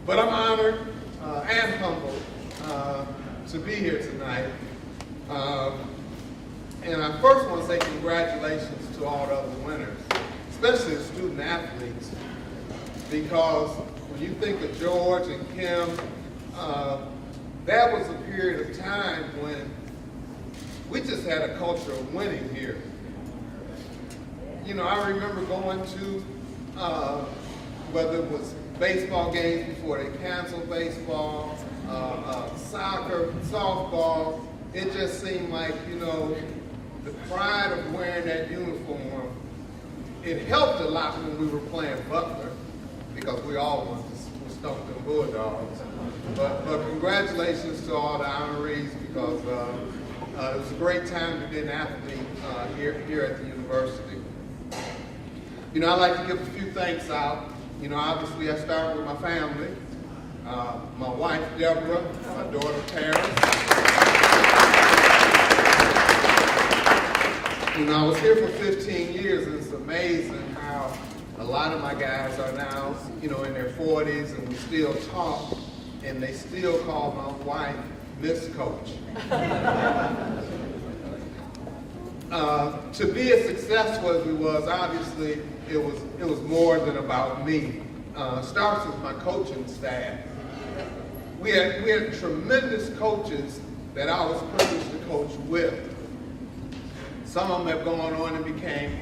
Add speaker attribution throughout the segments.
Speaker 1: But I'm honored and humbled to be here tonight. And I first want to say congratulations to all the other winners, especially the student athletes, because when you think of George and Kim, that was a period of time when we just had a culture of winning here. You know, I remember going to, whether it was baseball games before they canceled baseball, soccer, softball, it just seemed like, you know, the pride of wearing that uniform, it helped a lot when we were playing Butler, because we all wanted to stomp them Bulldogs. But congratulations to all the honorees, because it was a great time to be an athlete here at the university. You know, I like to give a few thanks out. You know, obviously I start with my family, my wife Deborah, my daughter Paris. You know, I was here for 15 years, and it's amazing how a lot of my guys are now, you know, in their 40s, and we still talk, and they still call my wife Miss Coach. To be as successful as we was, obviously, it was more than about me. Starts with my coaching staff. We had tremendous coaches that I was privileged to coach with. Some of them have gone on and became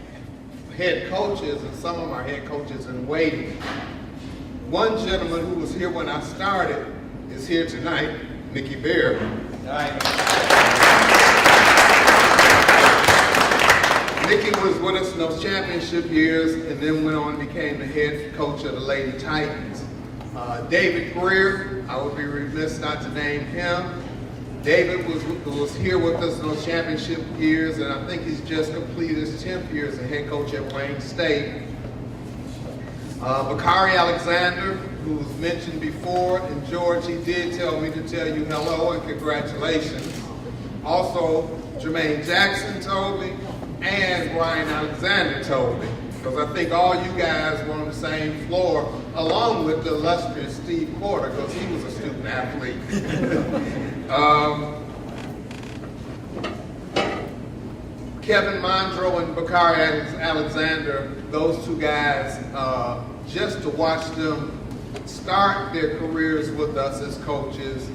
Speaker 1: head coaches, and some of them are head coaches in waiting. One gentleman who was here when I started is here tonight, Mickey Bear. Mickey was with us in those championship years, and then went on and became the head coach of the Lady Titans. David Greer, I would be remiss not to name him. David was here with us in those championship years, and I think he's just completed his 10th year as a head coach at Wayne State. Bakari Alexander, who was mentioned before, and George, he did tell me to tell you hello and congratulations. Also, Jermaine Jackson told me, and Brian Alexander told me, because I think all you guys were on the same floor, along with the illustrious Steve Porter, because he was a student athlete. Kevin Mondro and Bakari Alexander, those two guys, just to watch them start their careers with us as coaches,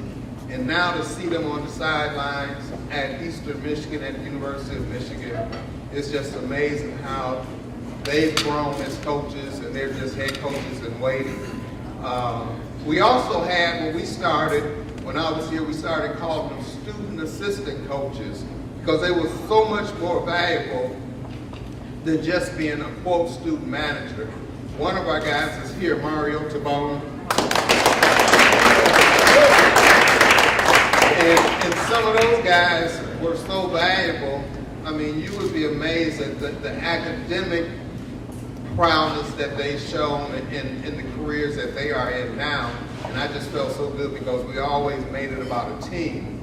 Speaker 1: and now to see them on the sidelines at Eastern Michigan, at the University of Michigan, it's just amazing how they've grown as coaches, and they're just head coaches in waiting. We also had, when I was here, we started calling them student assistant coaches, because they were so much more valuable than just being a, quote, student manager. One of our guys is here, Mario Tabone. And some of those guys were so valuable. I mean, you would be amazed at the academic prowess that they've shown in the careers that they are in now. And I just felt so good because we always made it about a team.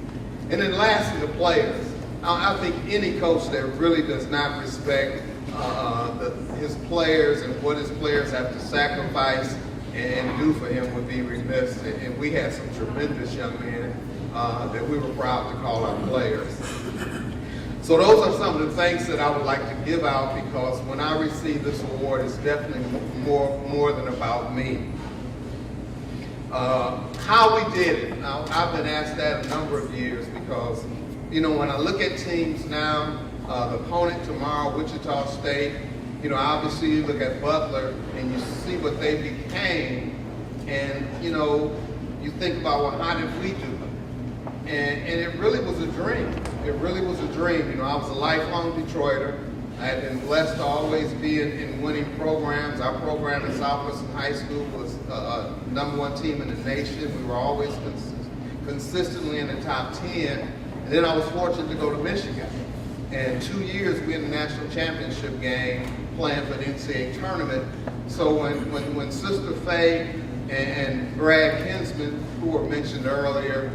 Speaker 1: And then lastly, the players. I think any coach that really does not respect his players and what his players have to sacrifice and do for him would be remiss. And we had some tremendous young men that we were proud to call our players. So those are some of the things that I would like to give out, because when I receive this award, it's definitely more than about me. How we did it. Now, I've been asked that a number of years, because, you know, when I look at teams now, the opponent tomorrow, Wichita State, you know, obviously you look at Butler and you see what they became, and, you know, you think about, well, how did we do? And it really was a dream. It really was a dream. You know, I was a lifelong Detroiter. I had been blessed to always be in winning programs. Our program at Southwestern High School was #1 team in the nation. We were always consistently in the top 10. And then I was fortunate to go to Michigan. And 2 years we in the national championship game playing for the NCAA Tournament. So when Sister Faye and Brad Kinsman, who were mentioned earlier,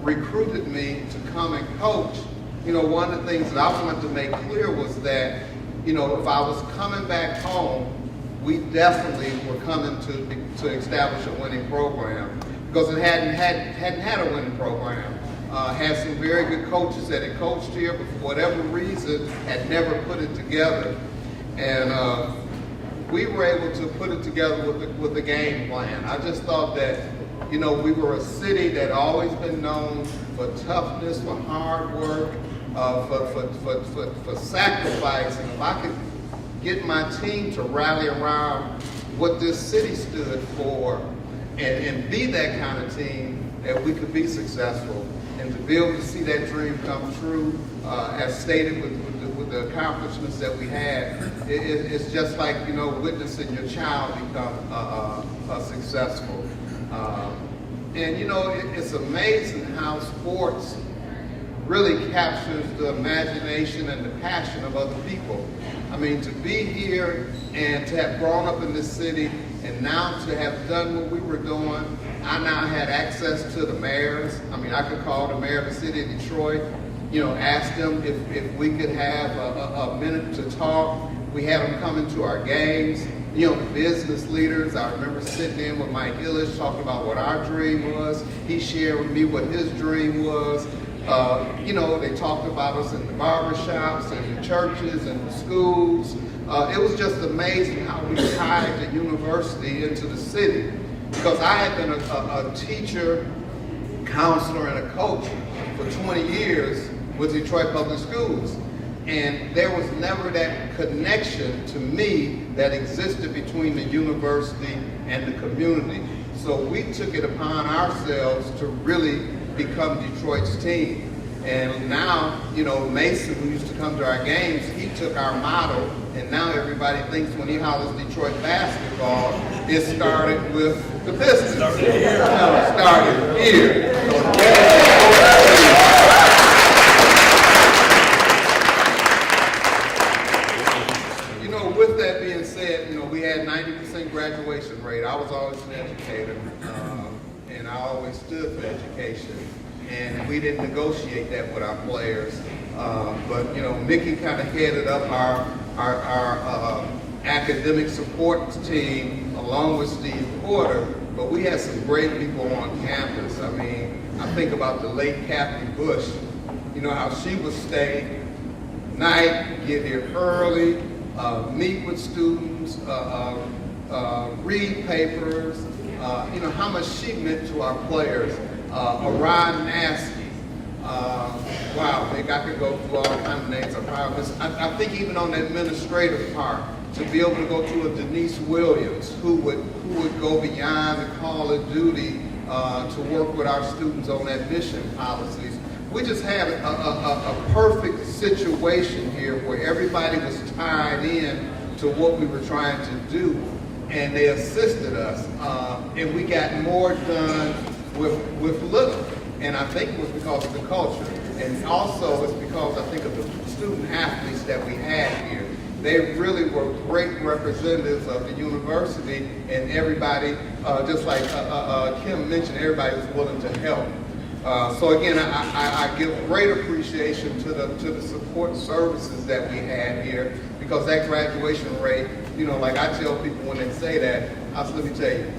Speaker 1: recruited me to come and coach, you know, one of the things that I wanted to make clear was that, you know, if I was coming back home we definitely were coming to establish a winning program, because it hadn't had a winning program. Had some very good coaches that had coached here, but for whatever reason had never put it together. And we were able to put it together with the game plan. I just thought that, you know, we were a city that always been known for toughness, for hard work, for sacrifice. And if I could get my team to rally around what this city stood for and be that kind of team, that we could be successful. And to be able to see that dream come true, as stated with the accomplishments that we had, it's just like, you know, witnessing your child become successful. And you know, it's amazing how sports really captures the imagination and the passion of other people. I mean, to be here and to have grown up in this city and now to have done what we were doing, I now had access to the mayors. I mean, I could call the mayor of the city of Detroit, you know, ask them if we could have a minute to talk. We had them come into our games. You know, the business leaders, I remember sitting in with Mike Illich talking about what our dream was. He shared with me what his dream was. You know, they talked about us in the barbershops and the churches and the schools. It was just amazing how we tied the university into the city. Because I had been a teacher, counselor, and a coach for 20 years with Detroit Public Schools. And there was never that connection to me that existed between the university and the community. So we took it upon ourselves to really become Detroit's team. And now, you know, Mason, who used to come to our games, he took our motto, and now everybody thinks when he hollers Detroit basketball, it started with the Pistons. Started here. You know, with that being said, you know, we had 90% graduation rate. I was always an educator, and I always stood for education. And we didn't negotiate that with our players. But, you know, Mickey kind of headed up our academic support team along with Steve Porter, but we had some great people on campus. I mean, I think about the late Kathy Bush, you know, how she would stay night, get here early, meet with students, read papers, you know, how much she meant to our players. Ron Nasky, wow, I could go through all kinds of names. I think even on the administrative part, to be able to go to a Denise Williams, who would go beyond the call of duty to work with our students on admission policies. We just had a perfect situation here where everybody was tied in to what we were trying to do, and they assisted us, and we got more done with little. And I think it was because of the culture. And also it's because I think of the student athletes that we had here. They really were great representatives of the university, and everybody, just like Kim mentioned, everybody was willing to help. So again, I give great appreciation to the support services that we had here, because that graduation rate, you know, like I tell people when they say that, let me tell you,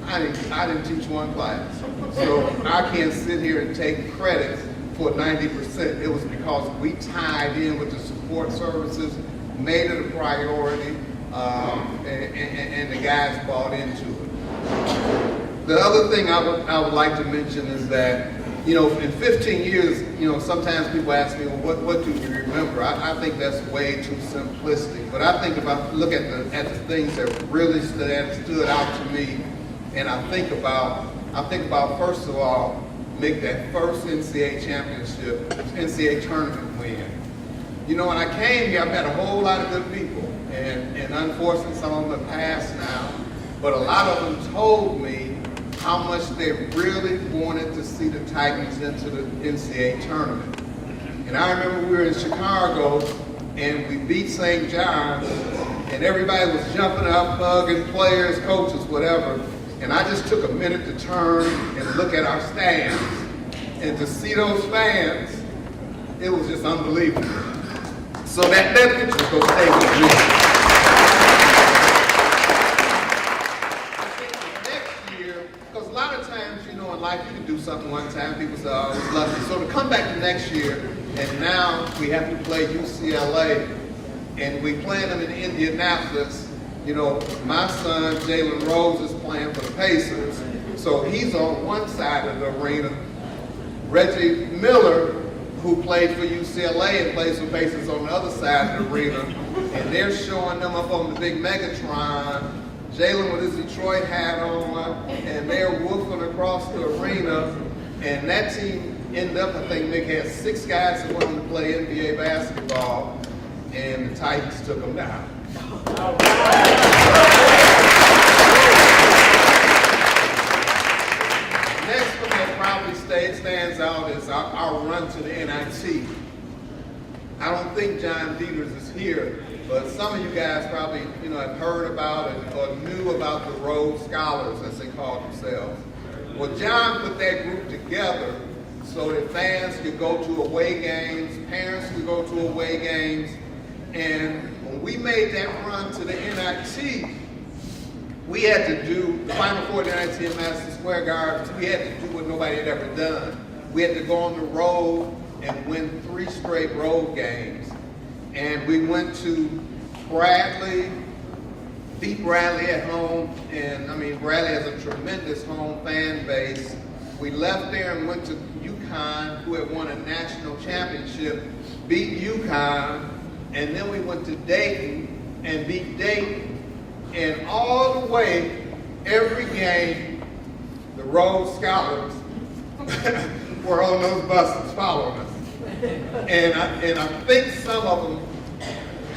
Speaker 1: I didn't teach one class. So I can't sit here and take credit for 90%. It was because we tied in with the support services, made it a priority, and the guys bought into it. The other thing I would like to mention is that, you know, in 15 years, you know, sometimes people ask me, well, what do you remember? I think that's way too simplistic. But I think look at the things that really stood out to me. And I think about first of all, make that first NCAA championship, NCAA tournament win. You know, when I came here, I met a whole lot of good people, and unfortunately some of them have passed now, but a lot of them told me how much they really wanted to see the Titans into the NCAA tournament. And I remember we were in Chicago, and we beat St. John's, and everybody was jumping up, hugging players, coaches, whatever. And I just took a minute to turn and look at our stands. And to see those fans, it was just unbelievable. So that picture will stay with me. something one time, people say, oh, it's lucky. So to come back the next year, and now we have to play UCLA, and we playing them in Indianapolis. You know, my son, Jalen Rose, is playing for the Pacers. So he's on one side of the arena. Reggie Miller, who played for UCLA and plays for Pacers, on the other side of the arena. And they're showing them up on the big Megatron. Jalen with his Detroit hat on, and they're woofing across the arena. And that team ended up, I think Nick had 6 guys who wanted to play NBA basketball, and the Titans took them down. Next one that probably stands out is our run to the NIT. I don't think John Dieters is here, but some of you guys probably have heard about it or knew about the Rhodes Scholars, as they call themselves. Well, John put that group together so that fans could go to away games, parents could go to away games, and when we made that run to the NIT, we had to do the Final Four NIT in Madison Square Garden. We had to do what nobody had ever done. We had to go on the road and win 3 straight road games. And we went to Bradley, beat Bradley at home, and I mean, Bradley has a tremendous home fan base. We left there and went to UConn, who had won a national championship, beat UConn, and then we went to Dayton and beat Dayton. And all the way, every game, the Rhodes Scholars were on those buses following us. And I think some of them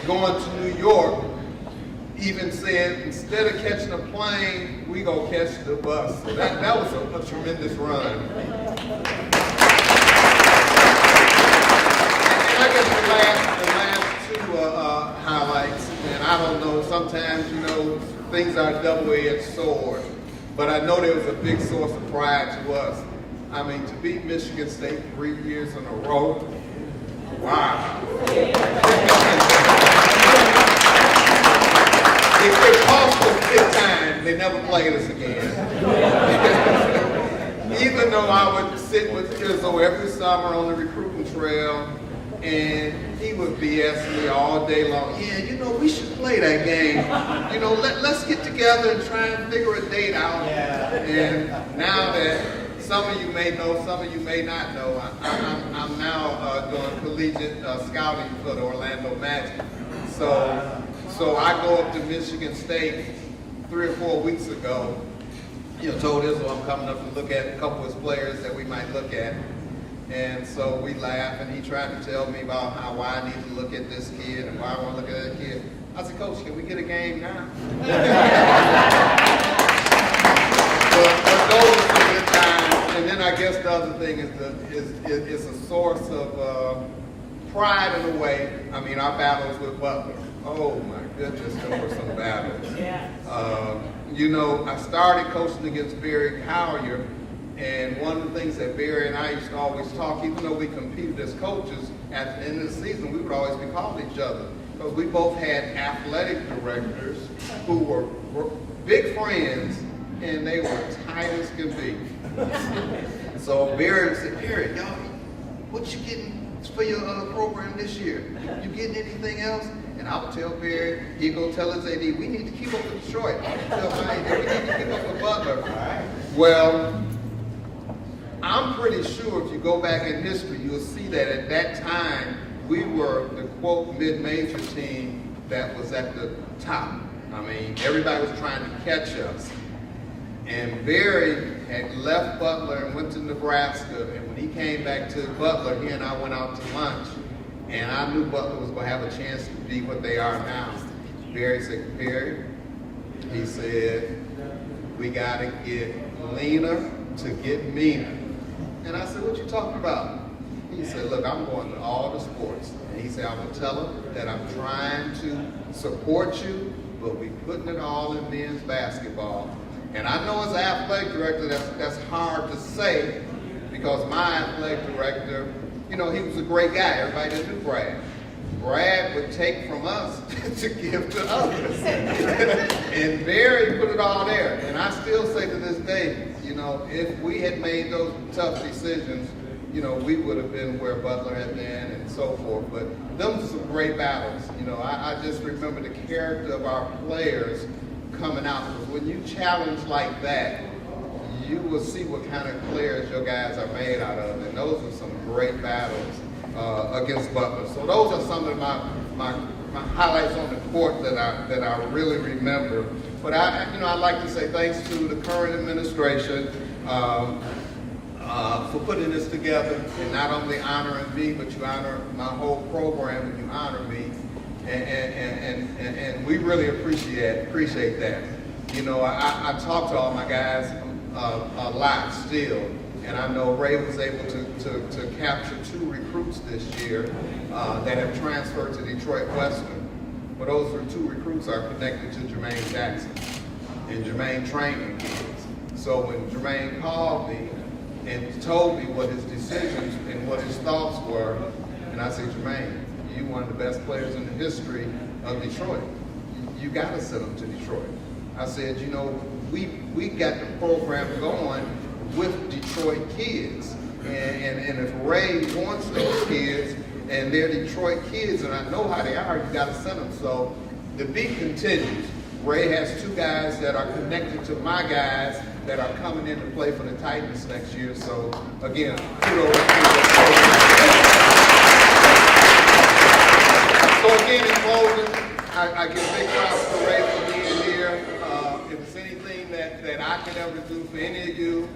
Speaker 1: going to New York even said, instead of catching a plane, we go catch the bus. So that was a tremendous run. And I guess the last 2 highlights, and I don't know, sometimes, things are a double-edged sword, but I know there was a big source of pride to us. I mean, to beat Michigan State 3 years in a row, wow. It cost us big time. They never played us again. Even though I would sit with Izzo every summer on the recruiting trail, and he would BS me all day long. Yeah, we should play that game. Let's get together and try and figure a date out. Yeah. And now that some of you may know, some of you may not know, I'm now doing collegiate scouting for the Orlando Magic. So I go up to Michigan State 3 or 4 weeks ago. Told Izzo I'm coming up to look at a couple of his players that we might look at. And so we laugh, and he tried to tell me about why I need to look at this kid and why I want to look at that kid. I said, Coach, can we get a game now? but those are some good times. And then I guess the other thing is a source of pride in a way. I mean, our battles with Butler. Oh my goodness, there were some battles. Yeah. I started coaching against Barry Collier, and one of the things that Barry and I used to always talk, even though we competed as coaches, at the end of the season, we would always be calling each other, because we both had athletic directors who were big friends, and they were tight as can be. So Barry said, Barry, y'all, what you getting for your program this year? You getting anything else? And I would tell Barry, he'd go tell his AD, we need to keep up with Detroit. I would tell my AD, we need to keep up with Butler. Well, I'm pretty sure if you go back in history, you'll see that at that time, we were the, quote, mid-major team that was at the top. I mean, everybody was trying to catch us. And Barry had left Butler and went to Nebraska, and when he came back to Butler, he and I went out to lunch, and I knew Butler was going to have a chance to be what they are now. Barry said, Barry, he said, we got to get leaner to get meaner. And I said, what you talking about? He said, look, I'm going to all the sports. And he said, I'm going to tell them that I'm trying to support you, but we putting it all in men's basketball. And I know as an athletic director, that's hard to say, because my athletic director, he was a great guy. Everybody knew Brad. Brad would take from us to give to others. And Barry put it all there. And I still say to this day, you know, if we had made those tough decisions, you know, we would have been where Butler had been and so forth. But those are some great battles. You know, I just remember the character of our players coming out. Because when you challenge like that, you will see what kind of players your guys are made out of. And those are some great battles against Butler. So those are some of my highlights on the court that I really remember. But I'd like to say thanks to the current administration for putting this together and not only honoring me, but you honor my whole program and you honor me. And we really appreciate that. You know, I talk to all my guys a lot still. And I know Ray was able to capture 2 recruits this year that have transferred to Detroit Western. But those 2 recruits are connected to Jermaine Jackson and Jermaine training kids. So when Jermaine called me and told me what his decisions and what his thoughts were, and I said, Jermaine, you're one of the best players in the history of Detroit. You got to send them to Detroit. I said, you know, we got the program going with Detroit kids. And if Ray wants those kids, and they're Detroit kids, and I know how they are, you got to send them. So the beat continues. Ray has 2 guys that are connected to my guys that are coming in to play for the Titans next year. So again, kudos. So again, in closing, I give big props to Ray for being here. If there's anything that I can ever do for any of you,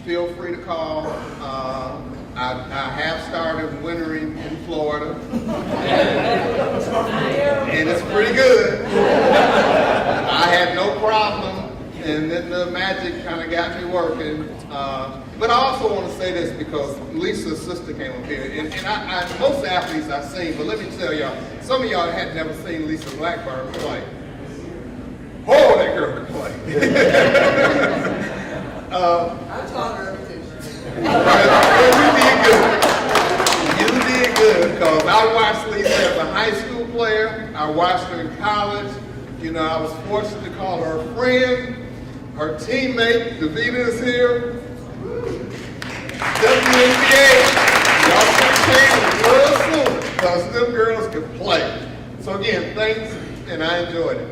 Speaker 1: feel free to call. I have started wintering in Florida, and it's pretty good. I had no problem, and then the magic kind of got me working. But I also want to say this because Lisa's sister came up here, and most athletes I've seen, but let me tell y'all, some of y'all had never seen Lisa Blackburn play. Oh, that girl can play.
Speaker 2: I taught her everything.
Speaker 1: You did good, because I watched Lisa as a high school player. I watched her in college. You know, I was fortunate to call her a friend. Her teammate, Davina, is here. WNBA, y'all can change real soon, because them girls can play. So again, thanks, and I enjoyed it.